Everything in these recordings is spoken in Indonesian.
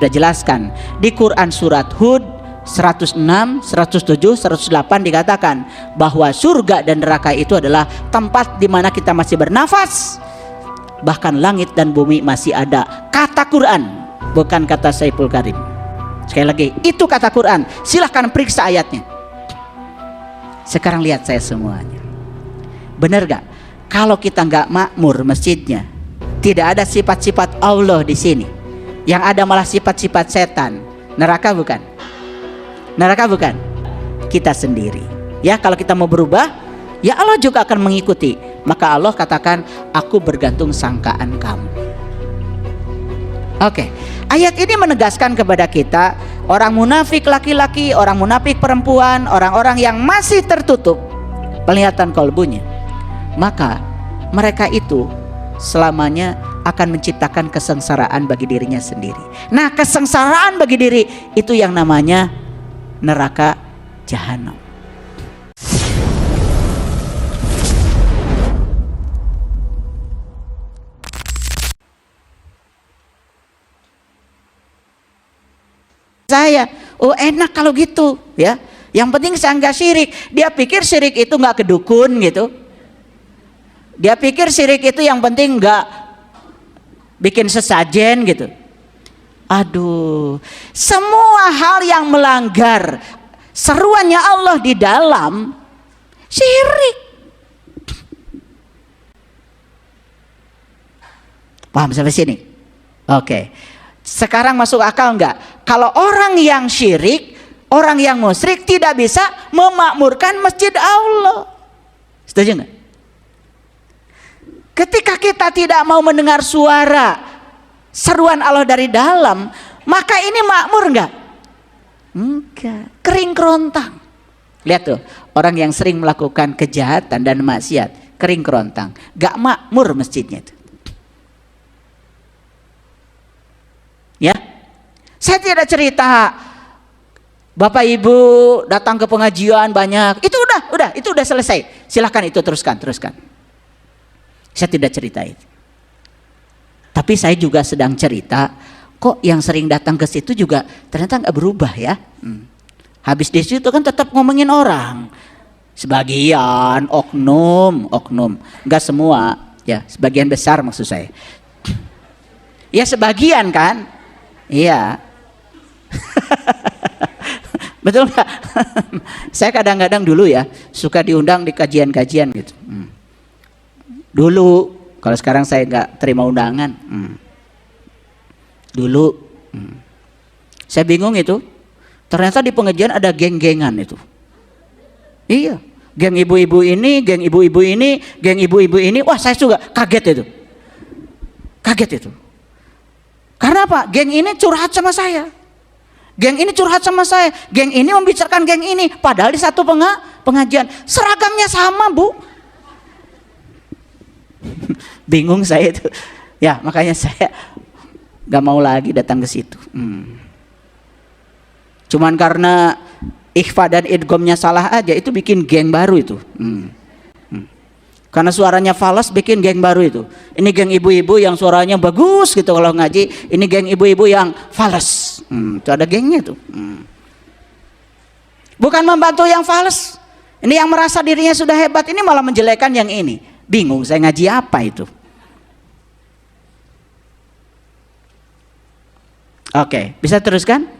Sudah jelaskan di Quran surat Hud 106, 107, 108 dikatakan bahwa surga dan neraka itu adalah tempat di mana kita masih bernafas, bahkan langit dan bumi masih ada. Kata Quran, bukan kata Saiful Karim. Sekali lagi, itu kata Quran. Silahkan periksa ayatnya. Sekarang lihat saya semuanya. Benar gak? Kalau kita nggak makmur masjidnya, tidak ada sifat-sifat Allah di sini. Yang ada malah sifat-sifat setan. Neraka bukan? Neraka bukan? Kita sendiri. Ya, kalau kita mau berubah, ya Allah juga akan mengikuti. Maka Allah katakan, aku bergantung sangkaan kamu. Oke, ayat ini menegaskan kepada kita, orang munafik laki-laki, orang munafik perempuan, orang-orang yang masih tertutup penglihatan kalbunya, maka mereka itu selamanya akan menciptakan kesengsaraan bagi dirinya sendiri. Nah, kesengsaraan bagi diri itu yang namanya neraka jahanam. Saya, oh enak kalau gitu ya. Yang penting saya nggak syirik. Dia pikir syirik itu nggak kedukun gitu. Dia pikir syirik itu yang penting nggak bikin sesajen gitu. Aduh, semua hal yang melanggar seruannya Allah di dalam syirik. Paham sampai sini? Oke. Sekarang masuk akal nggak? Kalau orang yang syirik, orang yang musyrik tidak bisa memakmurkan masjid Allah. Setuju nggak? Ketika kita tidak mau mendengar suara seruan Allah dari dalam, maka ini makmur enggak? Enggak, kering kerontang. Lihat tuh, orang yang sering melakukan kejahatan dan maksiat, kering kerontang, enggak makmur masjidnya itu. Ya, saya tidak cerita Bapak Ibu datang ke pengajian banyak, itu udah selesai. Silahkan itu teruskan. Saya tidak cerita itu. Tapi saya juga sedang cerita, kok yang sering datang ke situ juga ternyata nggak berubah ya. Habis di situ kan tetap ngomongin orang. Sebagian oknum, nggak semua, ya sebagian besar maksud saya. Ya sebagian kan, iya. Betul nggak? Saya kadang-kadang dulu ya suka diundang di kajian-kajian gitu. Dulu, kalau sekarang saya nggak terima undangan. Dulu, saya bingung itu. Ternyata di pengajian ada geng-gengan itu. Iya, geng ibu-ibu ini, geng ibu-ibu ini, geng ibu-ibu ini. Wah, saya juga kaget itu. Karena apa? Geng ini curhat sama saya. Geng ini curhat sama saya. Geng ini membicarakan geng ini. Padahal di satu pengajian seragamnya sama, Bu. Bingung saya itu. Ya, makanya saya gak mau lagi datang ke situ. Cuman karena ikhfa dan idghamnya salah aja, itu bikin geng baru itu. Karena suaranya falas bikin geng baru itu. Ini geng ibu-ibu yang suaranya bagus gitu kalau ngaji. Ini geng ibu-ibu yang falas. Itu ada gengnya tuh. Bukan membantu yang falas. Ini yang merasa dirinya sudah hebat, ini malah menjelekan yang ini. Bingung saya ngaji apa itu. Oke, bisa teruskan?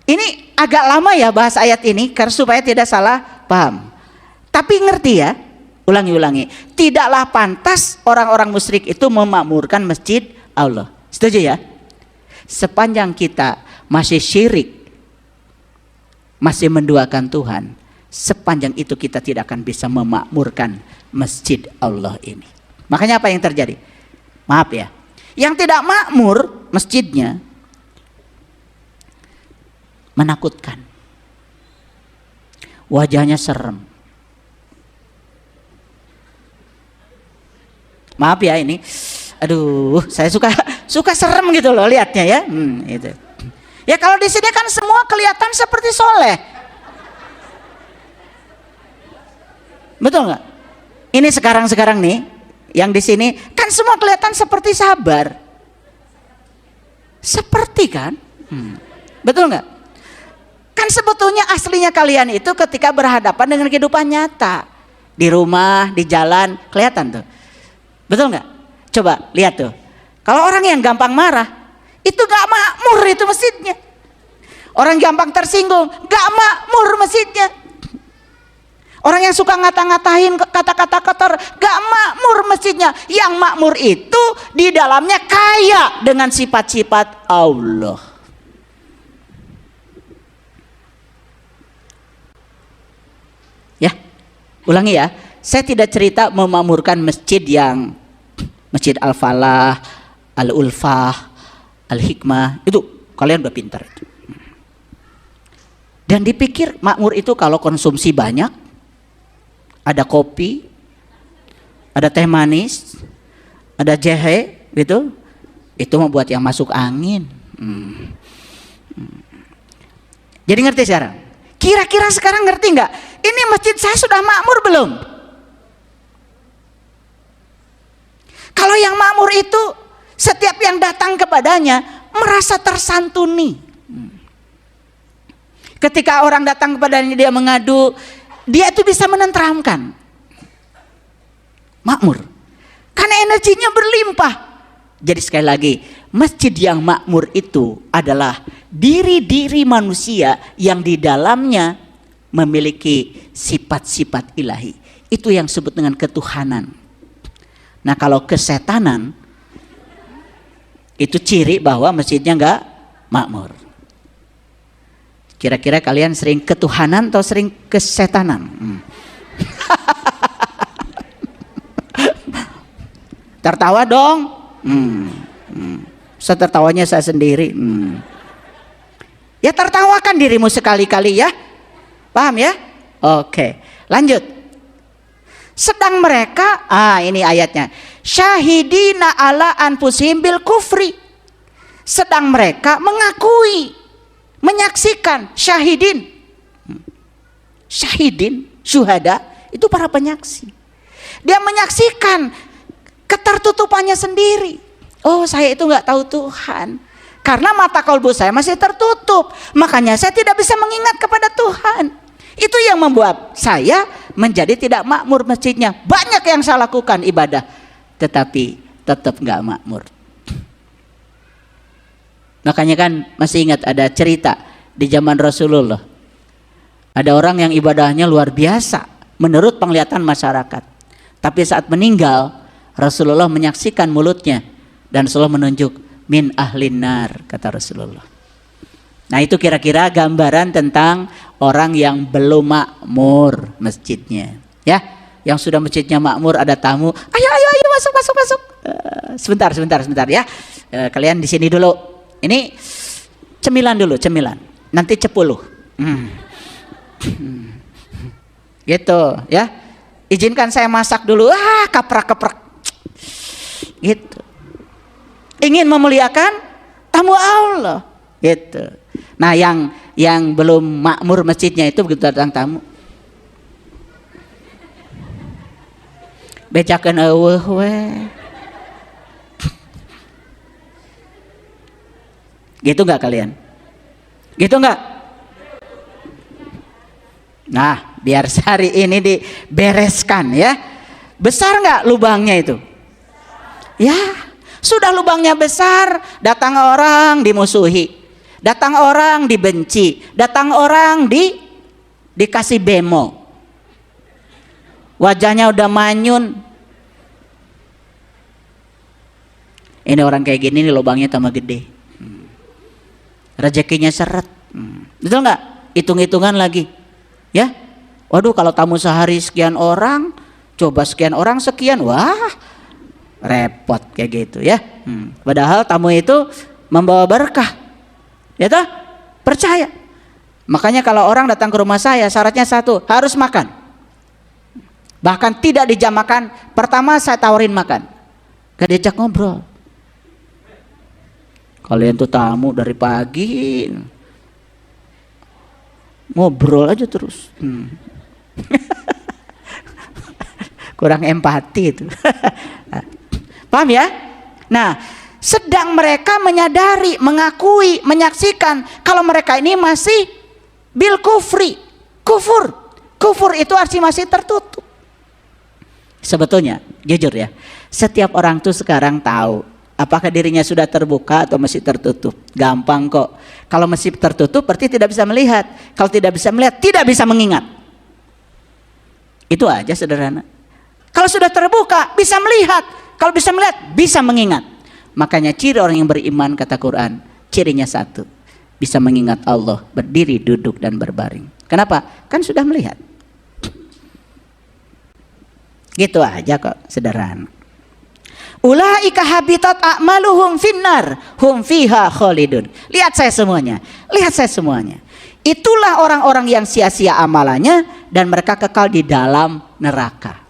Ini agak lama ya bahas ayat ini karena supaya tidak salah paham. Tapi ngerti ya, ulangi. Tidaklah pantas orang-orang musyrik itu memakmurkan masjid Allah. Setuju ya? Sepanjang kita masih syirik, masih menduakan Tuhan, sepanjang itu kita tidak akan bisa memakmurkan masjid Allah ini. Makanya apa yang terjadi? Maaf ya, yang tidak makmur masjidnya menakutkan, wajahnya serem. Maaf ya ini, aduh, saya suka serem gitu loh lihatnya ya. Itu. Ya kalau di sini kan semua kelihatan seperti soleh, betul nggak? Ini sekarang nih, yang di sini kan semua kelihatan seperti sabar. Seperti kan? Betul nggak? Kan sebetulnya aslinya kalian itu ketika berhadapan dengan kehidupan nyata. Di rumah, di jalan, kelihatan tuh. Betul nggak? Coba lihat tuh. Kalau orang yang gampang marah, itu gak makmur itu masjidnya. Orang gampang tersinggung, gak makmur masjidnya. Orang yang suka ngata-ngatain kata-kata kotor, gak makmur masjidnya. Yang makmur itu di dalamnya kaya dengan sifat-sifat Allah. Ya, ulangi ya. Saya tidak cerita memakmurkan masjid yang Masjid Al-Falah, Al-Ulfah, Al-Hikmah. Itu kalian udah pintar itu. Dan dipikir makmur itu kalau konsumsi banyak, ada kopi, ada teh manis, ada jahe, gitu. Itu membuat yang masuk angin. Jadi ngerti sekarang? Kira-kira sekarang ngerti nggak? Ini masjid saya sudah makmur belum? Kalau yang makmur itu setiap yang datang kepadanya merasa tersantuni. Ketika orang datang kepadanya dia mengadu, dia itu bisa menenteramkan. Makmur. Karena energinya berlimpah. Jadi sekali lagi, masjid yang makmur itu adalah diri-diri manusia yang di dalamnya memiliki sifat-sifat ilahi. Itu yang disebut dengan ketuhanan. Nah kalau kesetanan, itu ciri bahwa masjidnya enggak makmur. Kira-kira kalian sering ketuhanan atau sering kesetanan? Tertawa dong. Saya tertawanya saya sendiri. Ya tertawakan dirimu sekali-kali ya. Paham ya? Oke, lanjut. Sedang mereka, ini ayatnya. Syahidina ala anfusihim bil kufri. Sedang mereka mengakui, menyaksikan, syahidin. Syahidin, syuhada, itu para penyaksi. Dia menyaksikan ketertutupannya sendiri. Oh, saya itu nggak tahu Tuhan. Karena mata kalbu saya masih tertutup. Makanya saya tidak bisa mengingat kepada Tuhan. Itu yang membuat saya menjadi tidak makmur masjidnya. Banyak yang saya lakukan ibadah, tetapi tetap nggak makmur. Makanya kan masih ingat ada cerita di zaman Rasulullah. Ada orang yang ibadahnya luar biasa menurut penglihatan masyarakat. Tapi saat meninggal, Rasulullah menyaksikan mulutnya dan selalu menunjuk min ahlin nar, kata Rasulullah. Nah itu kira-kira gambaran tentang orang yang belum makmur masjidnya. Ya, yang sudah masjidnya makmur ada tamu, ayo masuk. Sebentar ya. Kalian di sini dulu. Ini cemilan dulu, nanti 10. Gitu ya. Izinkan saya masak dulu. Kaprak. Gitu. Ingin memuliakan tamu Allah. Gitu. Nah, yang belum makmur masjidnya itu begitu datang tamu, bejakeun eueuh we. Gitu enggak kalian? Gitu enggak? Nah, biar hari ini dibereskan ya. Besar enggak lubangnya itu? Ya, sudah lubangnya besar, datang orang dimusuhi. Datang orang dibenci, datang orang dikasih bemo. Wajahnya udah manyun. Ini orang kayak gini nih lubangnya tambah gede. Rezekinya seret. Betul nggak? Hitung-hitungan lagi. Ya. Waduh kalau tamu sehari sekian orang, coba sekian orang sekian, wah repot kayak gitu ya. Padahal tamu itu membawa berkah. Ya toh? Percaya. Makanya kalau orang datang ke rumah saya syaratnya satu, harus makan. Bahkan tidak dijam makan, pertama saya tawarin makan. Gak diajak ngobrol. Kalian tuh tamu dari pagi ngobrol aja terus. Kurang empati itu. Paham ya? Nah, sedang mereka menyadari, mengakui, menyaksikan kalau mereka ini masih bil kufri, kufur. Kufur itu artinya masih tertutup. Sebetulnya, jujur ya, setiap orang tuh sekarang tahu apakah dirinya sudah terbuka atau masih tertutup. Gampang kok. Kalau masih tertutup berarti tidak bisa melihat. Kalau tidak bisa melihat, tidak bisa mengingat. Itu aja sederhana. Kalau sudah terbuka, bisa melihat. Kalau bisa melihat, bisa mengingat. Makanya ciri orang yang beriman, kata Quran, cirinya satu, bisa mengingat Allah, berdiri, duduk, dan berbaring. Kenapa? Kan sudah melihat. Gitu aja kok, sederhana. Ulaika habitat a'maluhum finnar hum fiha khalidun. Lihat saya semuanya. Lihat saya semuanya. Itulah orang-orang yang sia-sia amalannya dan mereka kekal di dalam neraka.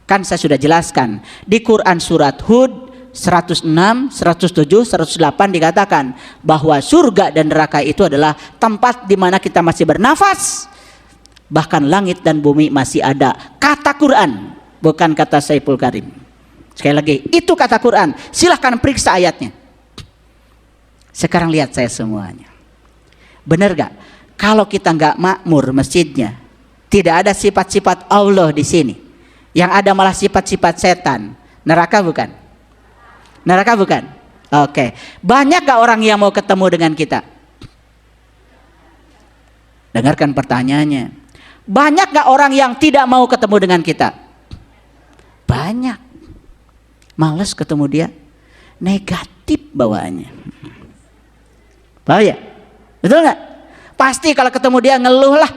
Kan saya sudah jelaskan di Quran surat Hud 106, 107, 108 dikatakan bahwa surga dan neraka itu adalah tempat di mana kita masih bernafas. Bahkan langit dan bumi masih ada. Kata Quran, bukan kata Saiful Karim. Sekali lagi, itu kata Quran. Silahkan periksa ayatnya. Sekarang lihat saya semuanya. Benar gak? Kalau kita gak makmur masjidnya, tidak ada sifat-sifat Allah di sini. Yang ada malah sifat-sifat setan. Neraka bukan? Neraka bukan? Oke. Banyak gak orang yang mau ketemu dengan kita? Dengarkan pertanyaannya. Banyak gak orang yang tidak mau ketemu dengan kita? Banyak. Males ketemu dia. Negatif bawaannya. Bahaya. Betul gak? Pasti kalau ketemu dia ngeluh lah.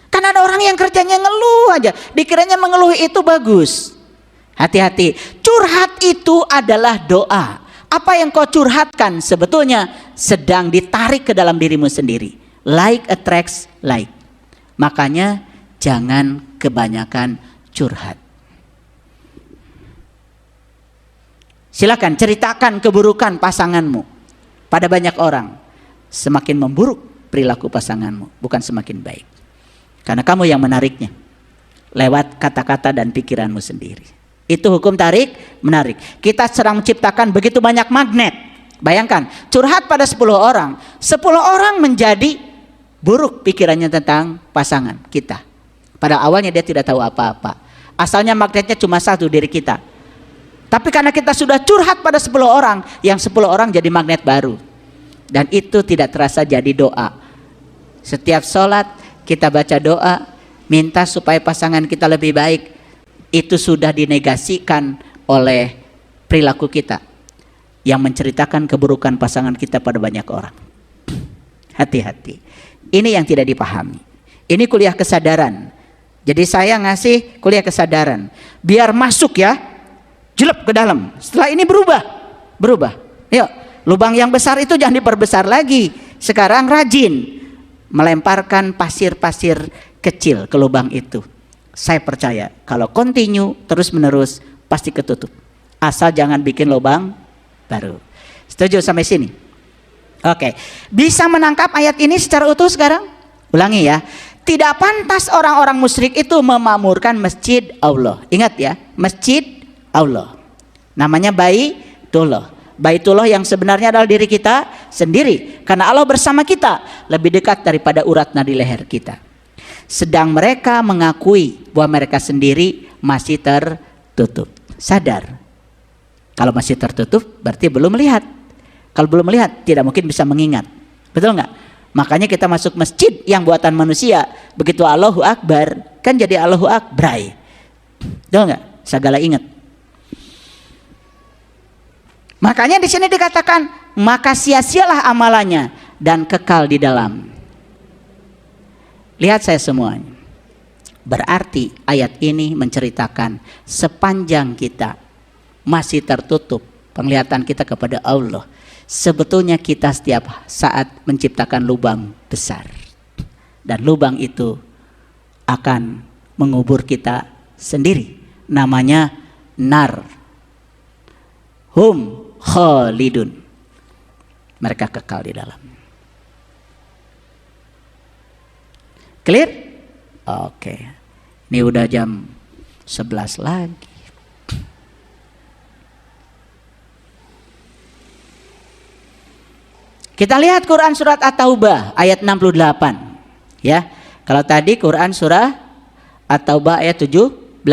Kan ada orang yang kerjanya ngeluh aja. Dikiranya mengeluh itu bagus. Hati-hati. Curhat itu adalah doa. Apa yang kau curhatkan sebetulnya sedang ditarik ke dalam dirimu sendiri. Like attracts like. Makanya jangan kebanyakan curhat. Silakan ceritakan keburukan pasanganmu pada banyak orang. Semakin memburuk perilaku pasanganmu, bukan semakin baik. Karena kamu yang menariknya lewat kata-kata dan pikiranmu sendiri. Itu hukum tarik menarik. Kita sedang menciptakan begitu banyak magnet. Bayangkan, curhat pada 10 orang, 10 orang menjadi buruk pikirannya tentang pasangan kita. Pada awalnya dia tidak tahu apa-apa. Asalnya magnetnya cuma satu, diri kita. Tapi karena kita sudah curhat pada 10 orang, yang 10 orang jadi magnet baru. Dan itu tidak terasa jadi doa. Setiap sholat kita baca doa, minta supaya pasangan kita lebih baik. Itu sudah dinegasikan oleh perilaku kita yang menceritakan keburukan pasangan kita pada banyak orang. Hati-hati. Ini yang tidak dipahami. Ini kuliah kesadaran. Jadi saya ngasih kuliah kesadaran. Biar masuk ya, jelep ke dalam. Setelah ini berubah. Yuk, lubang yang besar itu jangan diperbesar lagi. Sekarang rajin melemparkan pasir-pasir kecil ke lubang itu. Saya percaya kalau continue terus menerus pasti ketutup. Asal jangan bikin lubang baru. Setuju sampai sini? Oke. Bisa menangkap ayat ini secara utuh sekarang? Ulangi ya. Tidak pantas orang-orang musyrik itu memakmurkan masjid Allah. Ingat ya, masjid Allah. Namanya Baitullah. Baitullah yang sebenarnya adalah diri kita sendiri. Karena Allah bersama kita lebih dekat daripada urat nadi leher kita. Sedang mereka mengakui bahwa mereka sendiri masih tertutup. Sadar. Kalau masih tertutup berarti belum melihat. Kalau belum melihat tidak mungkin bisa mengingat. Betul nggak? Makanya kita masuk masjid yang buatan manusia. Begitu Allahu Akbar kan jadi Allahu Akbray. Betul nggak? Segala ingat. Makanya di sini dikatakan maka sia-sialah amalannya dan kekal di dalam. Lihat saya semuanya. Berarti ayat ini menceritakan sepanjang kita masih tertutup penglihatan kita kepada Allah, sebetulnya kita setiap saat menciptakan lubang besar. Dan lubang itu akan mengubur kita sendiri. Namanya nar. Hum khalidun. Mereka kekal di dalam. Clear? Oke. Ini udah jam 11 lagi. Kita lihat Quran surat At-Taubah ayat 68. Ya. Kalau tadi Quran surah At-Taubah ayat 17.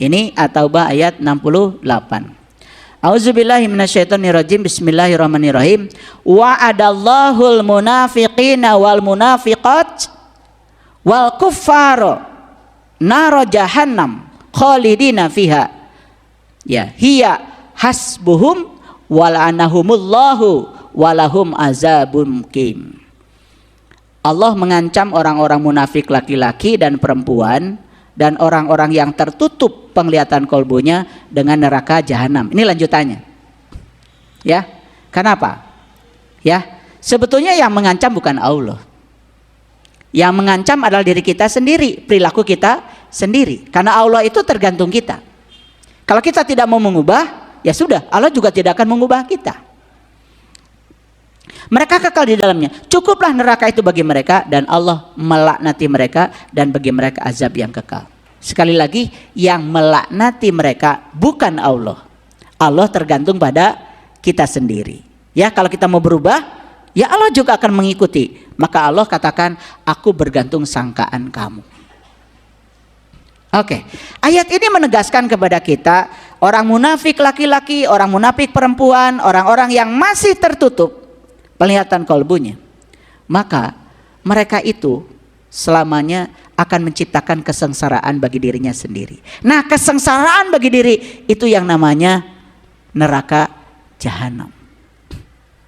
Ini At-Taubah ayat 68. Auzubillahi minasyaitonirrajim. Bismillahirrahmanirrahim. Wa'adallahul munafiqina wal munafiqat wal kuffara naro jahannam khalidina fiha. Ya, hiya hasbuhum wala'anahumullahu walahum azabun muqim. Allah mengancam orang-orang munafik laki-laki dan perempuan dan orang-orang yang tertutup penglihatan kolbunya dengan neraka jahanam. Ini lanjutannya. Ya. Kenapa? Ya. Sebetulnya yang mengancam bukan Allah. Yang mengancam adalah diri kita sendiri, perilaku kita sendiri. Karena Allah itu tergantung kita. Kalau kita tidak mau mengubah, ya sudah, Allah juga tidak akan mengubah kita. Mereka kekal di dalamnya. Cukuplah neraka itu bagi mereka dan Allah melaknati mereka dan bagi mereka azab yang kekal. Sekali lagi, yang melaknati mereka bukan Allah. Allah tergantung pada kita sendiri. Ya, kalau kita mau berubah, ya Allah juga akan mengikuti. Maka Allah katakan, aku bergantung sangkaan kamu. Oke, ayat ini menegaskan kepada kita, orang munafik laki-laki, orang munafik perempuan, orang-orang yang masih tertutup penglihatan kolbunya, maka mereka itu selamanya akan menciptakan kesengsaraan bagi dirinya sendiri. Nah, kesengsaraan bagi diri itu yang namanya neraka jahanam.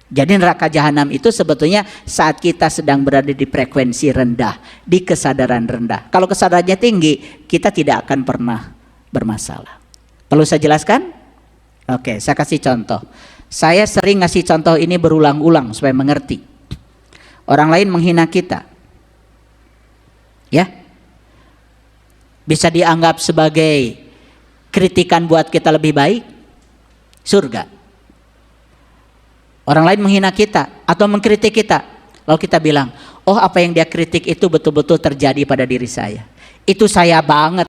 Jadi neraka jahanam itu sebetulnya saat kita sedang berada di frekuensi rendah, di kesadaran rendah. Kalau kesadarannya tinggi, kita tidak akan pernah bermasalah. Perlu saya jelaskan? Oke, saya kasih contoh. Saya sering ngasih contoh ini berulang-ulang supaya mengerti. Orang lain menghina kita, ya, bisa dianggap sebagai kritikan buat kita lebih baik, surga. Orang lain menghina kita atau mengkritik kita, lalu kita bilang, oh apa yang dia kritik itu betul-betul terjadi pada diri saya. Itu saya banget,